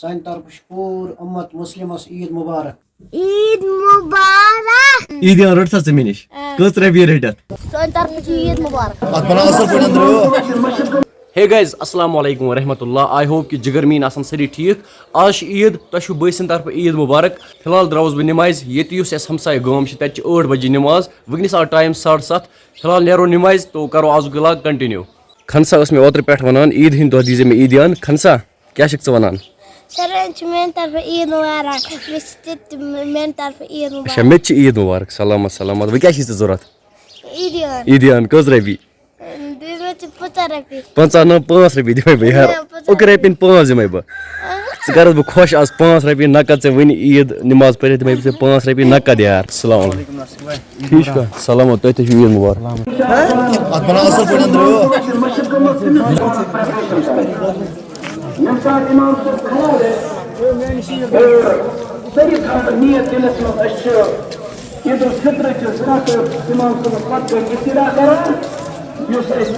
سانہِ طرفہٕ چھُ پوٗرٕ اُمت مُسلِمس عیٖد مُبارک. عید مبارک. عید یِوان رٔٹ سا ژٕ مےٚ نِش کٔژ رۄپیہِ رٔٹِتھ سانہِ طرفہٕ چھِ عید مبارک. ہے گایز السلام علیکم ورحمۃ اللہ. آئی ہوپ کہ جگر میٖن آسان سٲری ٹھیٖک. آز چھِ عیٖد تۄہہِ چھُو بٲے سٕنٛدِ طرفہٕ عیٖد مُبارک. فی الحال درٛاوُس بہٕ نٮ۪مازِ ییٚتہِ یُس اَسہِ ہمساے گام چھِ تَتہِ چھِ 8 بجے نٮ۪ماز. وٕنکٮ۪نَس آو ٹایم 7:30. فی الحال نیرو نٮ۪مازِ تو کرو آزُک وِلاگ کنٹِنیوٗ. کھنسا ٲس مےٚ اوترٕ پٮ۪ٹھ وَنان عیٖد ہِنٛدِ دۄہ دیٖزِ مےٚ عیٖدیان. کھنسا کیٛاہ چھَکھ ژٕ وَنان؟ سارنٕے چھِ میٛانہِ طرفہٕ عید مبارک. مےٚ چھِ تہِ میٛانہِ طرفہٕ عید اچھا مبارک. مےٚ تہِ چھِ عیٖد مُبارک. سلامت سلامت. وۄنۍ کیٛاہ چھِ ژےٚ ضوٚرَتھ؟ عیدیان عیٖدیان کٔژ رۄپیہِ؟ دِژ مےٚ ژٕ 50 رۄپیہِ. 50 نہٕ 5 رۄپیہِ دِمَے بہٕ یار. اُکہٕ رۄپیَن 5 دِمَے بہٕ. ژٕ کَرَس بہٕ خۄش آز 5 رۄپیہِ نقد ژےٚ وٕنہِ عیٖد نٮ۪ماز پٔرِتھ دِمَے بہٕ ژےٚ 5 رۄپیہِ نقد یار. السلام علیکم. ٹھیٖک چھُکھا؟ سلامت. تۄہہِ تہِ چھُو عیٖد مُبارک. نیت دِلس منٛز أسۍ چھِ عیٖد الفطرٕچ زکات اِمام صٲبَس پتہٕ گٔے ابتدا کران یُس أسۍ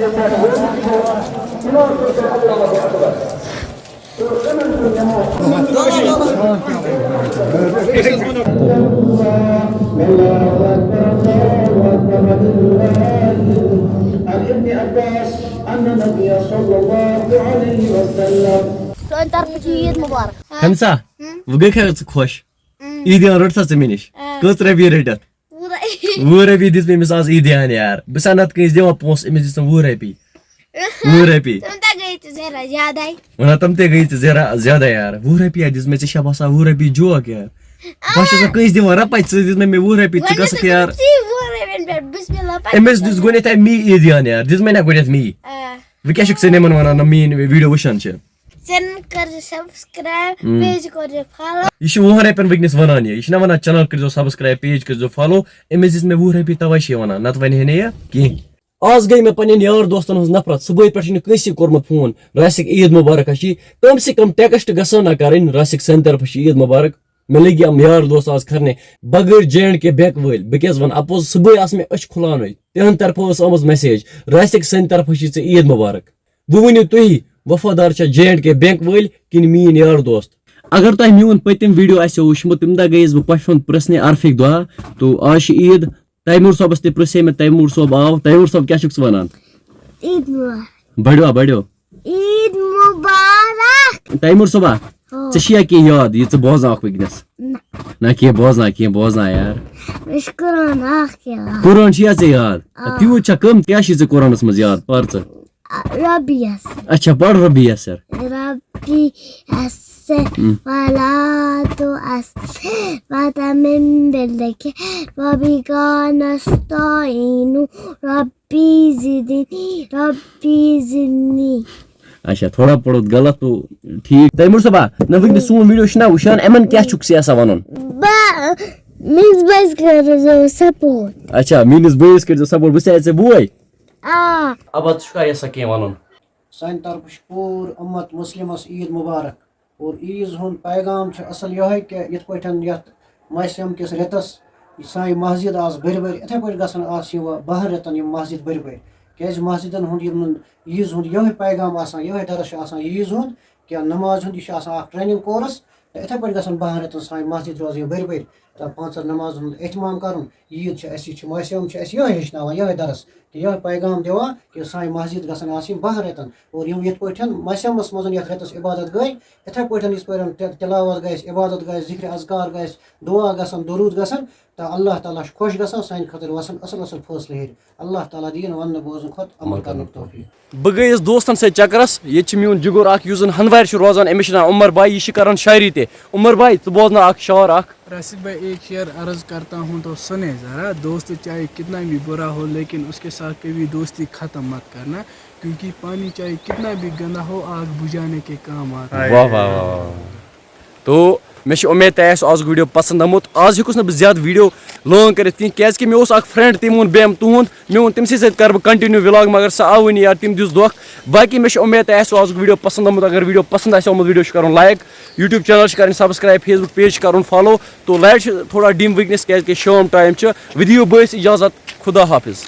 سانہِ طرفہٕ چھِ عید مبارک. کھنسا وۄنۍ گٔے کھا ژٕ خۄش عیٖدیان رٔٹ سا ژٕ مےٚ نِش کٔژ رۄپیہِ رٔٹِتھ؟ 10 رۄپیہِ دِژ مےٚ أمِس آز عیٖدیان یار. بہٕ چھُسا نتہٕ کٲنٛسہِ دِوان پونٛسہٕ أمِس دِژ 10 رۄپیہِ. 10 رۄپیہِ تِم تہِ گٔے ژٕ ذرا زیادَے. وَنان تِم تہِ گٔے ژٕ زیادٕ یار. 10 رۄپیہِ دِژ مےٚ ژےٚ چھا باسان 10 رۄپیہِ جوک یار. بہٕ چھُس کٲنٛسہِ دِوان رۄپَے ژٕ دِژ مےٚ 10 رۄپیہِ ژٕ گژھکھ یار. أمِس دِژ گۄڈنٮ۪تھ می عیٖدیان یار. دِژ مےٚ نا گۄڈنٮ۪تھ می. وۄنۍ کیٛاہ چھُکھ ژٕ یِمن وَنان میٲنۍ ویٖڈیو وٕچھان چھِ؟ چینل کٔرزِ سبسکرایب پیج کٔرزِ فالو. یہِ چھُ 10 رۄپین وٕنکیٚنس وَنان یہِ چھُ نہ وَنان چینل کٔرزیٚو سبسکرایب پیج کٔرزیٚو فالو. أمِس دِژ مےٚ 10 رۄپیہِ تَوے چھِ یہِ وَنان نتہٕ وَنہِ ہے نہٕ یہِ کِہینۍ. آز گٔے مےٚ پنٕنٮ۪ن یار دوستن ہٕنٛز نفرت. صبحٲے پٮ۪ٹھ چھُنہٕ کٲنٛسہِ کوٚرمُت فون راسِک عیٖد مُبارک چھِ کم سے کم ٹیکسٹ گژھن نہ کَرٕنۍ راسِک سانہِ طرفہٕ چھِ عیٖد مُبارک. مےٚ لٔگۍ یِم یار دوست آز کھرنہِ بغٲر JNK بینک وٲلۍ. بہٕ کیٛاہ وَنہٕ اپوز صبحٲے آسہٕ مےٚ أچھ کھُلاونے تِہنٛدِ طرفہٕ ٲس آمٕژ میسیج راسِک سانہِ طرفہٕ چھِ ژےٚ عیٖد مُبارک. وۄنۍ ؤنِو تُہی وفادار چھا JNK بینک وٲلۍ کِنہٕ میٲنۍ یار دوست؟ اگر تۄہہِ میون پٔتِم ویٖڈیو آسیو وٕچھمُت تَمہِ دۄہ گٔیَس بہٕ پۄپھِ ہُنٛد پرٛژھنہِ عرفٕکۍ دۄہ تو آز چھِ عیٖد. تیموٗر صٲبس تہِ پرٛژھے مےٚ تیموٗر صٲب آو. تیموٗر صٲب کیٛاہ چھُکھ ژٕ وَنان؟ عید مبارک. بڑیو عید مبارک. تیموٗر صٲبا ژےٚ چھِیا کینٛہہ یاد یہِ ژٕ بوزناوکھ وٕنکیٚنس؟ نہ کینٛہہ بوزنا یار. مےٚ چھُ قرآن اکھ یاد. قرآن چھُیا ژےٚ یاد؟ تیوٗت چھا کم کیٛاہ چھُے ژےٚ قرآنس منٛز یاد پَر ژٕ. ربی یس. اچھا پَر رۄبی یسر. ربی یس ولا وتا من دلك وبك نستعين ربي زدني. اچھا تھوڑا پوٚرُتھ غلط تو ٹھیٖک. تیموٗر صٲبا نہ وٕنکیٚنس سون ویٖڈیو چھُنہ وٕچھان یِمن کیٛاہ چھُکھ ژٕ یژھان وَنُن؟ میٲنِس بٲیِس کٔرزیٚو سپورٹ. اچھا میٲنِس بٲیِس کٔرزیٚو سپورٹ. بہٕ چھُسا ژےٚ بوے؟ ابا ژٕ چھُکھا یژھان کینٛہہ وَنُن؟ سانہِ طرفہٕ چھُ پوٗرٕ اُمت مُسلِمس عیٖد مُبارک. اور عیٖز ہُنٛد پیغام چھُ اَصٕل یِہوے کہِ یِتھ پٲٹھۍ یَتھ ماسِم کِس رٮ۪تس سانہِ مسجد آسہٕ بٔرۍ بٔرۍ یِتھے پٲٹھۍ گژھن آسٕنۍ وۄنۍ 12 رٮ۪تن یِم مسجد بٔرۍ بٔرۍ. کیازِ مسجدن ہُنٛد یِمن عیٖز ہُنٛد یِہوے پیغام آسان یِہوے درس چھُ آسان عیٖز ہُنٛد کہِ نماز ہُنٛد یہِ چھُ آسان اکھ ٹرینِنگ کورس. تہٕ یِتھے پٲٹھۍ گژھن 12 رٮ۪تن سانہِ مسجد روزٕنۍ بٔرۍ بٔرۍ تہٕ 5 نمازن ہُنٛد احتمام کرُن. عیٖد چھِ اَسہِ یہِ چھُ ماسِم چھِ اَسہِ یِہوے ہیٚچھناوان یِہوے درس کہِ یِہوے پیغام دِوان کہِ سانہِ مسجد گژھن آسٕنۍ 12 رٮ۪تن. اور یِم یِتھ پٲٹھۍ ماسِمس منٛز یَتھ رٮ۪تس عبادت گٔے یِتھے پٲٹھۍ یِتھ پٲٹھۍ تِلاوت گژھِ عبادت گژھِ ذِکرِ اذکار گژھِ دُعا گژھن دوروٗد گژھن تہٕ اللہ تعالیٰ چھُ خۄش گژھان سانہِ خٲطرٕ وَسن اَصٕل فٲصلہٕ ہیٚرِ. اللہ تعالیٰ دِیِن وَننہٕ بوزنہٕ کھۄتہٕ عمل کرنُک توفیٖق. بہٕ گٔیَس دوستن سۭتۍ چکرس. ییٚتہِ چھُ میون جُگُر اکھ یُس زن ہندوارِ چھُ روزان. أمِس چھُ ناو عمر بھائی. یہِ چھُ کران شاعری تہِ. عمر بھائی ژٕ بوزناو اکھ شعر اکھ. راسک بھائی ایک شعر عرض کرتا ہوں تو سنیں ذرا. دوست چاہے کتنا بھی برا ہو لیکن اس کے ساتھ کبھی دوستی ختم مت کرنا کیونکہ پانی چاہے کتنا بھی گندا ہو آگ بجھانے کے کام آتا ہے. واہ واہ واہ. تو مےٚ چھِ اُمید تۄہہِ آسِوٕ آزُک ویٖڈیو پسنٛد آمُت. آز ہیوٚکُس نہٕ بہٕ زیادٕ ویٖڈیو لانگ کٔرِتھ کینٛہہ کیٛازِکہِ مےٚ اوس اکھ فرٛٮ۪نٛڈ تٔمۍ ووٚن بیٚیہِ تُہُنٛد مےٚ ووٚن تٔمۍ سٕے سۭتۍ کرٕ بہٕ کنٹِنیوٗ وِلاگ مگر سُہ آوٕے نہٕ یار تٔمۍ دِژ دھوکہٕ. باقٕے مےٚ چھِ اُمید تۄہہِ آسِوٕ آزُک ویٖڈیو پسنٛد آمُت. اگر ویٖڈیو پسنٛد آسیو آمُت ویٖڈیو چھُ کرُن لایک. یوٗٹیوٗب چینل چھِ کرٕنۍ سبسکرایب. فیس بُک پیج چھِ کرُن فالو. تو لایٹ چھِ تھوڑا ڈِم وٕنکیٚنس کیٛازِکہِ شام ٹایم چھُ. وۄنۍ دِیِو بٲیِس اِجازت. خدا حافظ.